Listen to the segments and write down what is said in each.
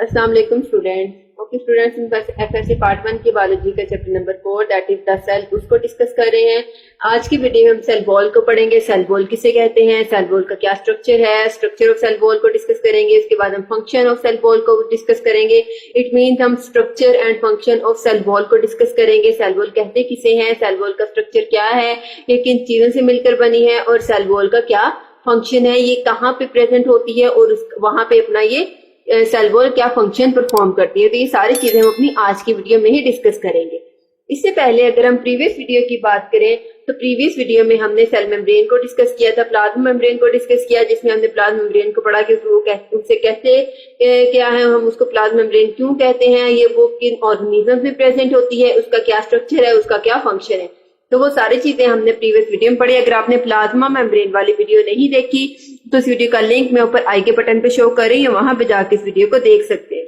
अस्सलाम वालेकुम students. Okay students, हम बस एफएससी पार्ट 1 की बायोलॉजी का chapter number 4 that is the cell उसको डिस्कस कर रहे हैं। आज की वीडियो में हम सेल वॉल को पढ़ेंगे। सेल वॉल किसे कहते हैं, सेल वॉल का क्या स्ट्रक्चर है, स्ट्रक्चर ऑफ सेल वॉल को डिस्कस करेंगे। इसके बाद हम फंक्शन ऑफ सेल वॉल को डिस्कस करेंगे। इट मीन्स हम structure and function of cell wall को डिस्कस करेंगे। सेल वॉल कहते किसे हैं, सेल वॉल का स्ट्रक्चर क्या है, ये किन चीजों से मिलकर बनी है और सेल वॉल का क्या फंक्शन है, ये कहाँ पे प्रेजेंट होती है और वहां पे अपना ये सेल वॉल क्या फंक्शन परफॉर्म करती है। तो ये सारी चीजें हम अपनी आज की वीडियो में ही डिस्कस करेंगे। इससे पहले अगर हम प्रीवियस वीडियो की बात करें तो प्रीवियस वीडियो में हमने सेल मेम्ब्रेन को डिस्कस किया था, प्लाज्मा मेम्ब्रेन को डिस्कस किया, जिसमें हमने प्लाज्मा मेम्ब्रेन को पढ़ा कि उससे कहते क्या है, हम उसको प्लाज्मा मेम्ब्रेन क्यों कहते हैं, ये वो किन ऑर्गेनिज्म में प्रेजेंट होती है, उसका क्या स्ट्रक्चर है, उसका क्या फंक्शन है। तो वो सारी चीजें हमने प्रीवियस वीडियो में पढ़ी। अगर आपने प्लाज्मा मेम्ब्रेन वाली वीडियो नहीं देखी तो इस वीडियो का लिंक मैं ऊपर आई के बटन पे शो कर रही हूँ, वहां पे जाके इस वीडियो को देख सकते हैं।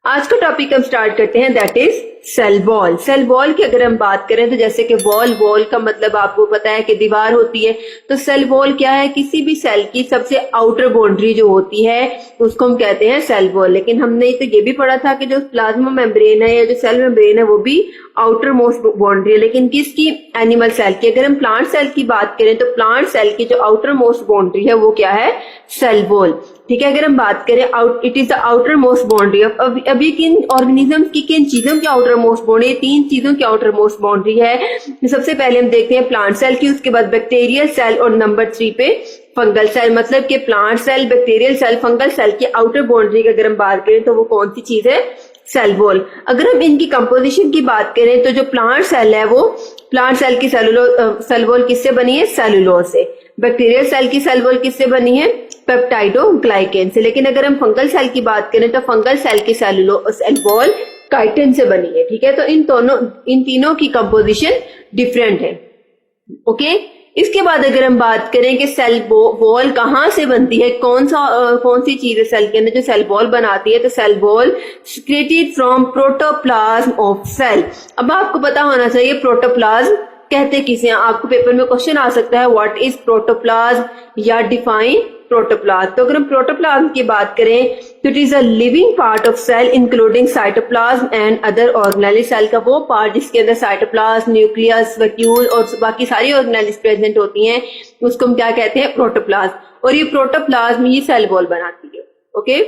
आज का टॉपिक हम स्टार्ट करते हैं, that is cell wall. Cell wall की अगर हम बात करें तो जैसे कि वॉल का मतलब आपको पता है कि दीवार होती है। तो सेल वॉल क्या है, किसी भी सेल की सबसे आउटर बाउंड्री जो होती है उसको हम कहते हैं सेल वॉल। लेकिन हमने तो ये भी पढ़ा था कि जो प्लाज्मा मेम्ब्रेन है या जो सेल मेम्ब्रेन है वो भी आउटर मोस्ट बाउंड्री है, लेकिन किसकी, एनिमल सेल की। अगर हम प्लांट सेल की बात करें तो प्लांट सेल की जो आउटर मोस्ट बाउंड्री है वो क्या है, सेल वॉल। ठीक है, अगर हम बात करें it is the outer most boundary of, अभी किन ऑर्गेनिज्म की, किन चीजों की आउटर मोस्ट बाउंड्री, तीन चीजों की आउटर मोस्ट बाउंड्री है। सबसे पहले हम देखते हैं प्लांट सेल की, उसके बाद बैक्टीरियल सेल और नंबर 3 पे फंगल सेल। मतलब कि plant cell, bacterial cell, fungal cell की आउटर बाउंड्री की अगर हम बात करें तो वो कौन सी चीज है, सेल वॉल। अगर हम इनकी कंपोजिशन की बात करें तो जो प्लांट सेल है वो, प्लांट सेल की सेल वॉल किससे बनी है, सेलुलोज से। बैक्टीरियल सेल की सेल वॉल किससे बनी है, पेप्टाइडोग्लाइकेन से। लेकिन अगर हम फंगल सेल की बात करें तो फंगल सेल की सेल वॉल काइटिन से बनी है। ठीक है, तो इन तीनों की कंपोजिशन डिफरेंट है। ओके, इसके बाद अगर हम बात करें कि सेल वॉल कहाँ से बनती है, कौन सी चीज है सेल के अंदर जो सेल वॉल बनाती है, तो cell wall created from protoplasm of cell. अब आपको पता होना चाहिए प्रोटोप्लाज्म कहते किसे हैं। आपको पेपर में क्वेश्चन आ सकता है व्हाट इज प्रोटोप्लाज्म या डिफाइन प्रोटोप्लाज्म। तो अगर हम प्रोटोप्लाज्म की बात करें तो it is a living part of cell including cytoplasm and other organelle. Cell का वो पार्ट जिसके अंदर साइटोप्लाज्म, न्यूक्लियस, वैक्यूल और बाकी सारी ऑर्गेनेल्स प्रेजेंट होती हैं, उसको हम क्या कहते हैं, प्रोटोप्लाज्म। और ये प्रोटोप्लाज्म ही सेल वॉल बनाती है। ओके,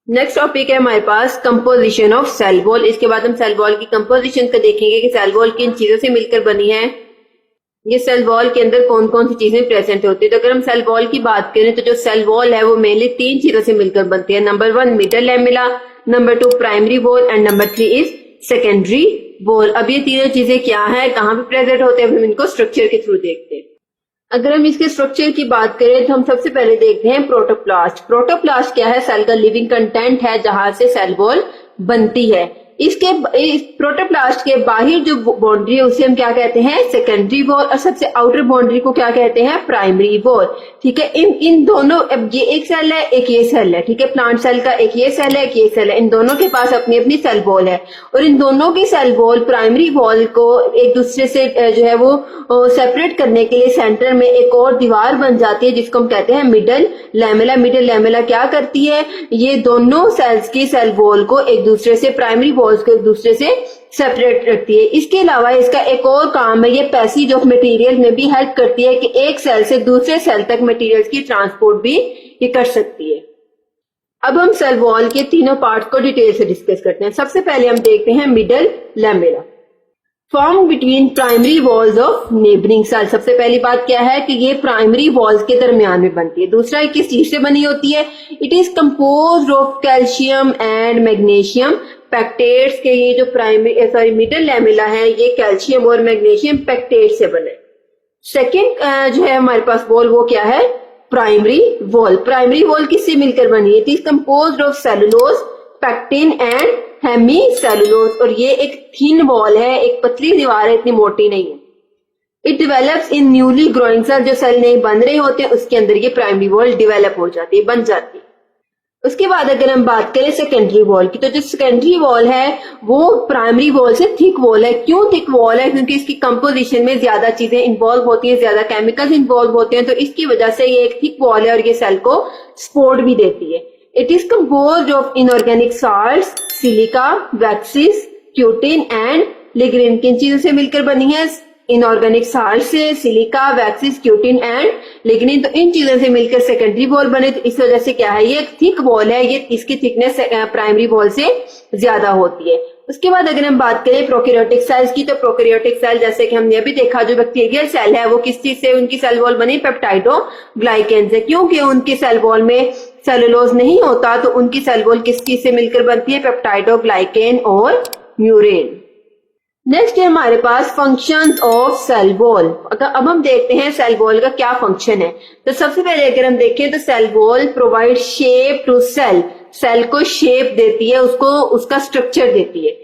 नेक्स्ट टॉपिक है हमारे पास कंपोजिशन ऑफ सेल वॉल। इसके बाद हम सेल वॉल की कंपोजिशन को देखेंगे कि सेल वॉल किन चीजों से मिलकर बनी है, ये सेल वॉल के अंदर कौन कौन सी चीजें प्रेजेंट होती है। तो अगर हम सेल वॉल की बात करें तो जो सेल वॉल है वो मेनली तीन चीजों से मिलकर बनती है। Number 1 middle lamella, number 2 primary wall and number 3 is secondary wall. अब ये तीनों चीजें क्या है, कहाँ पे प्रेजेंट होते हैं, हम इनको स्ट्रक्चर के थ्रू देखते हैं। अगर हम इसके स्ट्रक्चर की बात करें तो हम सबसे पहले देखते हैं प्रोटोप्लास्ट। प्रोटोप्लास्ट क्या है, सेल का लिविंग कंटेंट है जहां से सेल वॉल बनती है। इसके प्रोटोप्लास्ट के बाहर जो बाउंड्री है उसे हम क्या कहते हैं, सेकेंडरी वॉल, और सबसे आउटर बाउंड्री को क्या कहते हैं, प्राइमरी वॉल। ठीक है, इन दोनों, अब ये एक सेल है, एक ये सेल है। ठीक है, प्लांट सेल का एक ये सेल है, एक ये सेल है, इन दोनों के पास अपनी अपनी सेल वॉल है। और इन दोनों की सेल वॉल, प्राइमरी वॉल को एक दूसरे से जो है वो सेपरेट करने के लिए सेंटर में एक और दीवार बन जाती है जिसको हम कहते हैं मिडल लैमेला। मिडल लैमेला क्या करती है, ये दोनों सेल्स की सेल वॉल को एक दूसरे से, प्राइमरी वॉल्स को एक दूसरे से सेपरेट रखती है। इसके अलावा इसका एक और काम है, ये पैसेज ऑफ मटेरियल में भी हेल्प करती है कि एक सेल से दूसरे सेल तक मटेरियल्स की ट्रांसपोर्ट भी ये कर सकती है। अब हम सेल वॉल के तीनों पार्ट्स को डिटेल से डिस्कस करते हैं। सबसे पहले हम देखते हैं middle lamella, form between primary walls of neighbouring cell. सबसे पहली बात क्या है कि ये प्राइमरी वॉल्स के दरमियान में बनती है। दूसरा, किस चीज से बनी होती है, it is composed of calcium and magnesium pectates के। ये जो मिडल लैमेला है ये कैल्शियम और मैग्नीशियम पैक्टेट से बने। सेकेंड जो है हमारे पास वॉल, वो क्या है, प्राइमरी वॉल। प्राइमरी वॉल किससे मिलकर बनी है, it is composed of cellulose, pectin and hemicellulose. और ये एक थिन वॉल है, एक पतली दीवार है, इतनी मोटी नहीं है। It develops in newly growing cell, जो सेल नहीं बन रहे होते हैं उसके अंदर ये प्राइमरी वॉल डिवेलप हो जाती है, बन जाती है। उसके बाद अगर हम बात करें सेकेंडरी वॉल की, तो जो सेकेंडरी वॉल है वो प्राइमरी वॉल से थिक वॉल है। क्यों थिक वॉल है, क्योंकि इसकी कंपोजिशन में ज्यादा चीजें इन्वॉल्व होती हैं, ज्यादा केमिकल्स इन्वॉल्व होते हैं, तो इसकी वजह से ये एक थिक वॉल है और ये सेल को सपोर्ट भी देती है। It is composed of inorganic salts, silica, waxes, cutin and lignin. किन चीजों से मिलकर बनी है? इनऑर्गेनिक साल्ट से, silica, waxes, cutin and lignin. तो इन चीजों से मिलकर सेकेंडरी वॉल बने। तो इस वजह से क्या है, ये थिक वॉल है, ये इसकी थिकनेस प्राइमरी वॉल से ज्यादा होती है। उसके बाद अगर हम बात करें प्रोकैरियोटिक सेल्स की, तो प्रोकैरियोटिक सेल जैसे कि हमने अभी देखा, जो बैक्टीरियल सेल है वो किस चीज से उनकी सेल वॉल बनी? पेप्टाइडोग्लाइकेन से। क्योंकि उनकी सेल वॉल में सेलुलोज नहीं होता, तो उनकी सेल वॉल किस चीज से मिलकर बनती है? पेप्टाइडोग्लाइकेन और म्यूरेन। नेक्स्ट है हमारे पास फंक्शंस ऑफ सेल वॉल। अब हम देखते हैं सेल वॉल का क्या फंक्शन है। तो सबसे पहले अगर हम देखें तो cell wall provide shape to cell, cell को शेप देती है, उसको उसका स्ट्रक्चर देती है।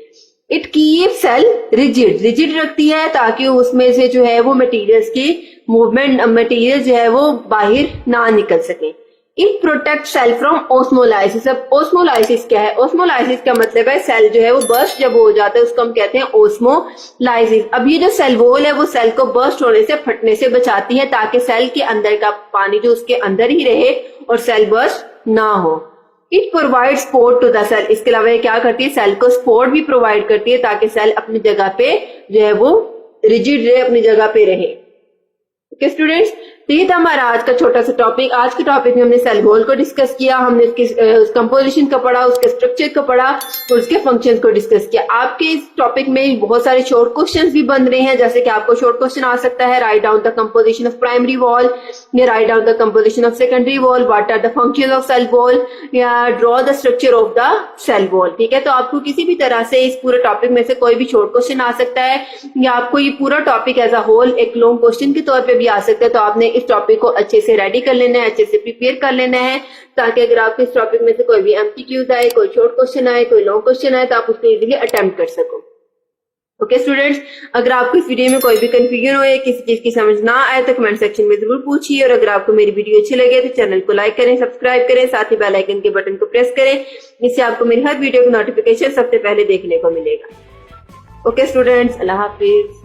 इट कीप सेल रिजिड रखती है, ताकि उसमें से जो है वो मटेरियल्स की मूवमेंट, मटेरियल जो है वो बाहर ना निकल सके। It protect cell from osmolysis. अब ओस्मोलाइसिस क्या है? ओस्मोलाइसिस का मतलब है सेल जो है वो बर्स्ट जब हो जाता है उसको हम कहते हैं ओस्मोलाइसिस। अब ये जो सेल वॉल है वो सेल को बर्स्ट होने से, फटने से बचाती है, ताकि सेल के अंदर का पानी जो उसके अंदर ही रहे और सेल बर्स्ट ना हो। It provide support to the cell. इसके अलावा ये क्या करती है? सेल को सपोर्ट भी प्रोवाइड करती है, ताकि सेल अपनी जगह पे जो है वो रिजिड रहे, अपनी जगह पे रहे। ओके स्टूडेंट्स, तो ये था हमारा आज का छोटा सा टॉपिक। आज के टॉपिक में हमने सेल वॉल को डिस्कस किया, हमने उसकी कंपोजिशन को पढ़ा, उसके स्ट्रक्चर को पढ़ा और उसके फंक्शंस को डिस्कस किया। आपके इस टॉपिक में बहुत सारे शॉर्ट क्वेश्चंस भी बन रहे हैं, जैसे कि आपको शॉर्ट क्वेश्चन आ सकता है, write down the composition of primary wall, या write down the composition of secondary wall, what are the functions of cell wall, या draw the structure of the cell wall. ठीक है, तो आपको किसी भी तरह से इस पूरे टॉपिक में से कोई भी शॉर्ट क्वेश्चन आ सकता है, या आपको ये पूरा टॉपिक एज अ होल एक लॉन्ग क्वेश्चन के तौर पर भी आ सकता है। तो आपने इस टॉपिक को अच्छे से रेडी कर लेना है, अच्छे से प्रिपेयर कर लेना है, ताकि अगर आपको इस टॉपिक में से कोई भी एमसीक्यूज आए, कोई शॉर्ट क्वेश्चन आए, कोई लॉन्ग क्वेश्चन आए, तो आप उसको इजीली अटेम्प्ट कर सको। ओके स्टूडेंट्स, अगर आपको इस वीडियो में कोई भी कंफ्यूजन हो या किसी चीज की समझ ना आए तो कमेंट सेक्शन में जरूर पूछिए। और अगर आपको मेरी वीडियो अच्छी लगे तो चैनल को लाइक करें, सब्सक्राइब करें, साथ ही बेल आइकन के बटन को प्रेस करें, इससे आपको मेरी हर वीडियो का नोटिफिकेशन सबसे पहले देखने को मिलेगा। ओके स्टूडेंट्स, अल्लाह हाफिज।